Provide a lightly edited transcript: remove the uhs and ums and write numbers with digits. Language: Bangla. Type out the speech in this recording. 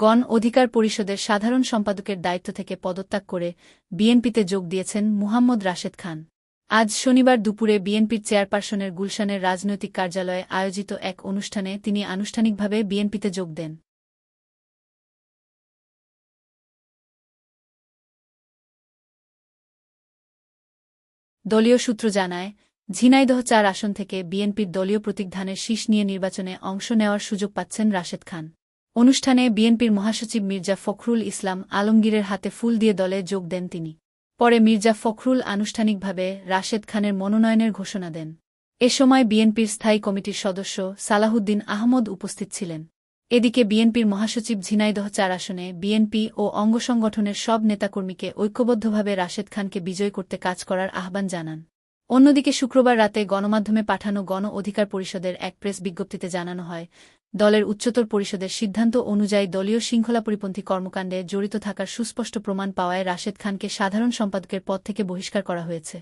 গণ অধিকার পরিষদের সাধারণ সম্পাদকের দায়িত্ব থেকে পদত্যাগ করে বিএনপিতে যোগ দিয়েছেন মুহাম্মদ রাশেদ খান। আজ শনিবার দুপুরে বিএনপির চেয়ারপারসনের গুলশানের রাজনৈতিক কার্যালয়ে আয়োজিত এক অনুষ্ঠানে তিনি আনুষ্ঠানিকভাবে বিএনপিতে যোগ দেন। দলীয় সূত্র জানায়, ঝিনাইদহ ৪ আসন থেকে বিএনপির দলীয় প্রতীক ধানের শীষ নিয়ে নির্বাচনে অংশ নেওয়ার সুযোগ পাচ্ছেন রাশেদ খান। অনুষ্ঠানে বিএনপির মহাসচিব মির্জা ফখরুল ইসলাম আলমগীরের হাতে ফুল দিয়ে দলে যোগ দেন তিনি। পরে মির্জা ফখরুল আনুষ্ঠানিকভাবে রাশেদ খানের মনোনয়নের ঘোষণা দেন। এ সময় বিএনপির স্থায়ী কমিটির সদস্য সালাহুদ্দিন আহমদ উপস্থিত ছিলেন। এদিকে বিএনপির মহাসচিব ঝিনাইদহ ৪ আসনে বিএনপি ও অঙ্গসংগঠনের সব নেতাকর্মীকে ঐক্যবদ্ধভাবে রাশেদ খানকে বিজয় করতে কাজ করার আহ্বান জানান। অন্যদিকে শুক্রবার রাতে গণমাধ্যমে পাঠানো গণ অধিকার পরিষদের এক প্রেস বিজ্ঞপ্তিতে জানানো হয়, দলের উচ্চতর পরিষদের সিদ্ধান্ত অনুযায়ী দলীয় শৃঙ্খলাপরিপন্থী কর্মকাণ্ডে জড়িত থাকার সুস্পষ্ট প্রমাণ পাওয়ায় রাশেদ খানকে সাধারণ সম্পাদকের পদ থেকে বহিষ্কার করা হয়েছে।